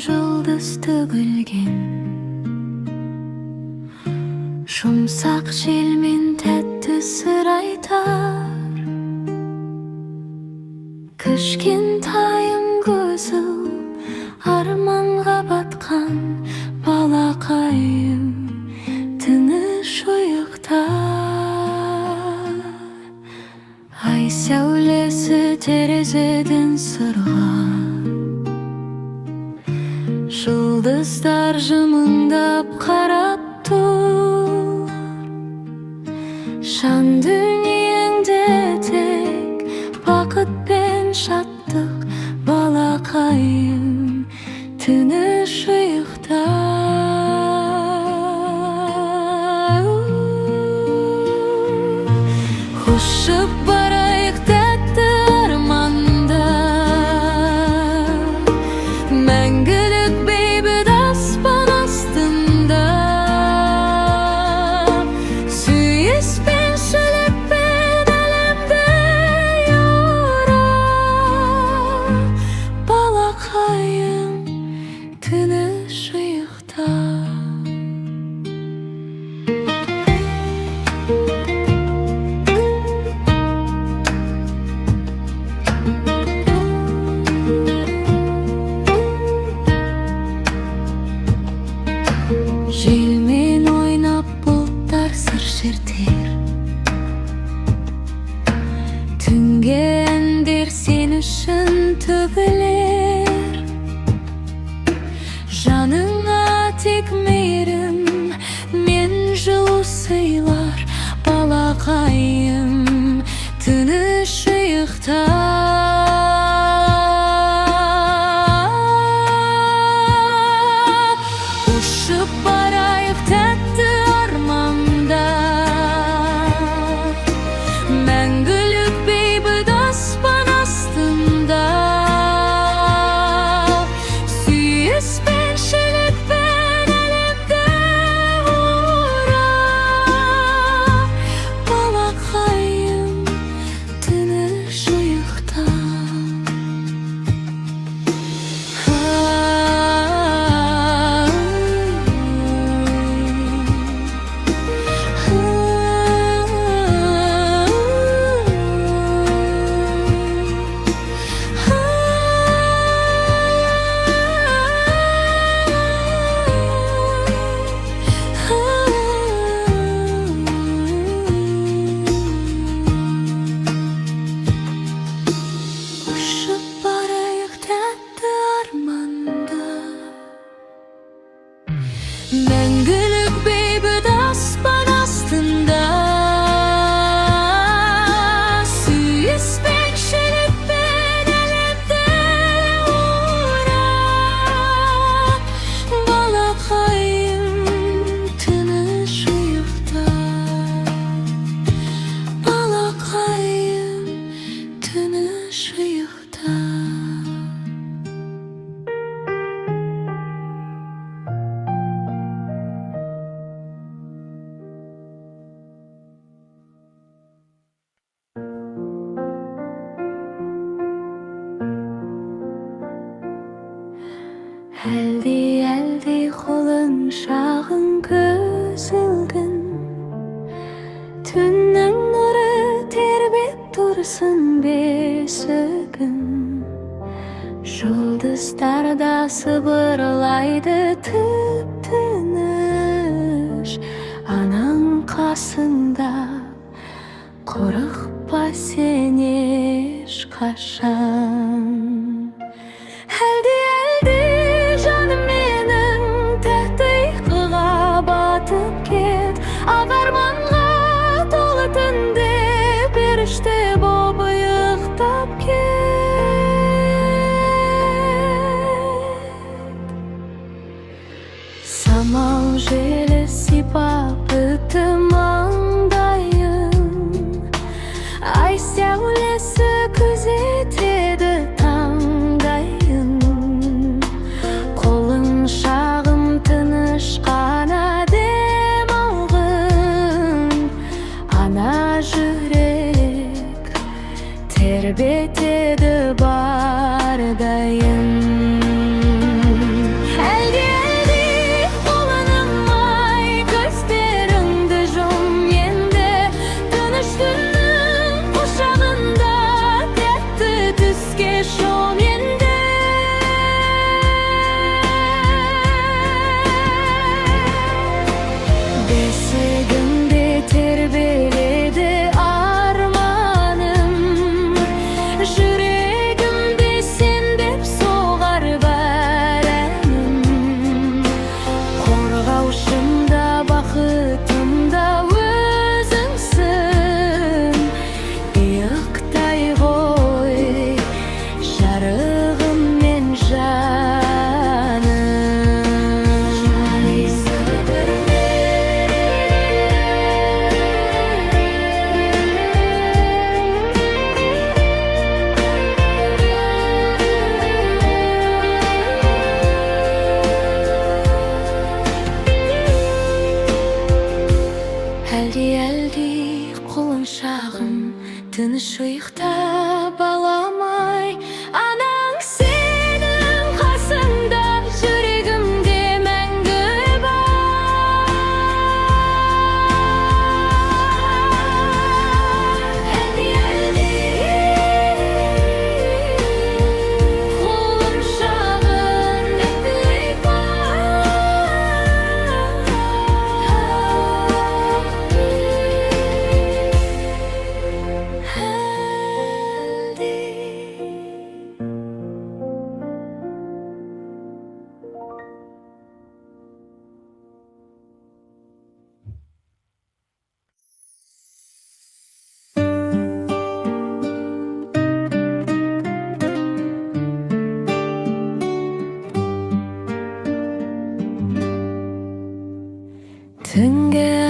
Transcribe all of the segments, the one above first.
жұлдыз төгілген, жұмсақ желмен тәтті сыр айтар. Кішкентайым көзім, арманға батқан балақайым, тыныш ұйықта. Ай сәулесі терезеден сырған, жұлдыздар жымыңдап қарап тұр. Жан дүниеңде тек бақыт пен шаттық, балақайым, тыныш ұйықта. Ұшып барайық тәтті арманда, мәңгілік бейбіт аспан астында. Сүйіспеншілікпен әлемді юрап, балақайым, тыныш ұйықта. Желмен ойнап бұлттар сыр шертер, түнге әндер сен үшін төгілер. Жаныңа тек мейірім мен жылу сыйлар, балақайым, тыныш ұйықта. Ұшып барайық тәтті арманда, мәңгілік бейбіт аспан астында. Сүйіспеншілікпен әлемді урап, балақайым, тыныш ұйықта. Ұшып барайық тәтті арманда, мәңгілік бейбіт аспан астында. Сүйіспеншілікпен әлемді урап, балақайым, тыныш ұйықта. Балақайым, тыныш ұйықта. Әлди қолың шағын көзілгін, түннің нұры тербеп тұрсын бесігін. Жұлдыздарда сыбырлайды тып-тыныш, анаң қасында, қорықпа сен ешқашан. Әлди жаным менің, тәтті ұйқыға батып кет. Ақ арманға толы түнде періште боп ұйықтап кет. Самал желі сипап өтті маңдайын, ай сәулесі күзетеді таңдайын. Қолың шағым тыныш қана дем алғын, ана жүрек тербетеді бар дайын.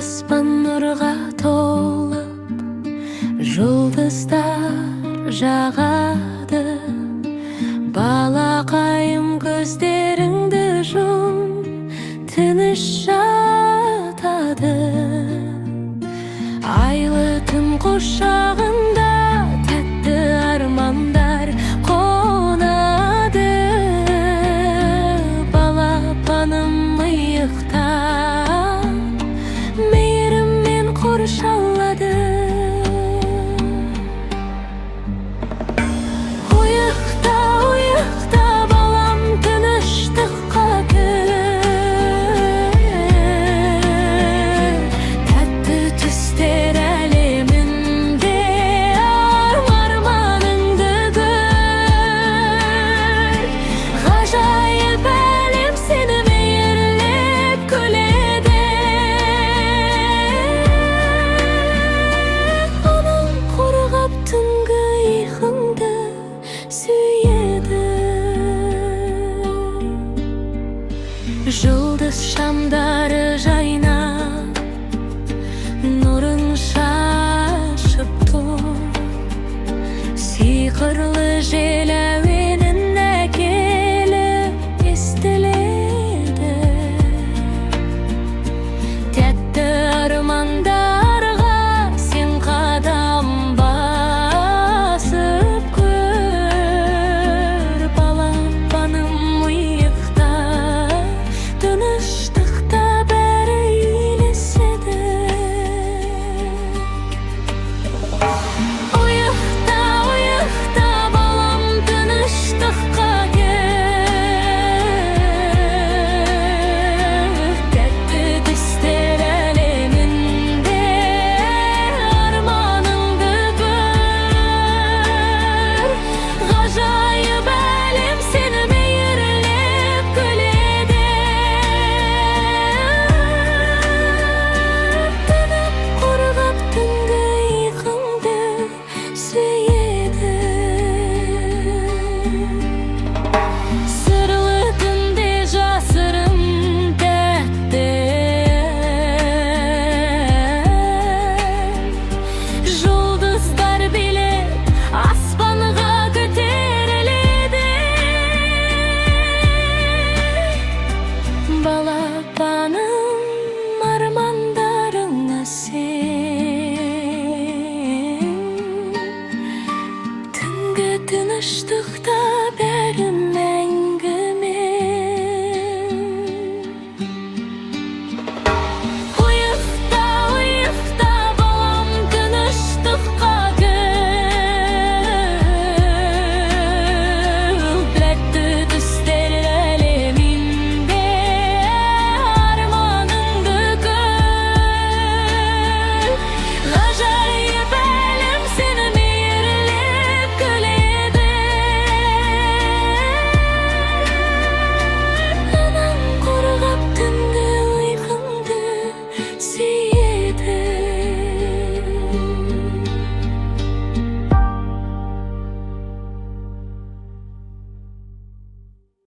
аспан нұрға толып, жұлдыздар жағады. Балақайым көздеріңді жұм, тыныш жатады. Айлы түн құшағында тәтті армандар қонады. Балапаным иықта мейіріммен қоршалады. Уйықта, уйықта балам, тыныштыққа кір. Тәтті түстер әлемінде арманыңды көр. Ғажайып әлем сені мейірлеп күледі. Анам қорғап түнгі ұйқыңды сүйеді. Жұлдыз шамдары жайнап, нұрын шашып тұр. Сиқырлы жел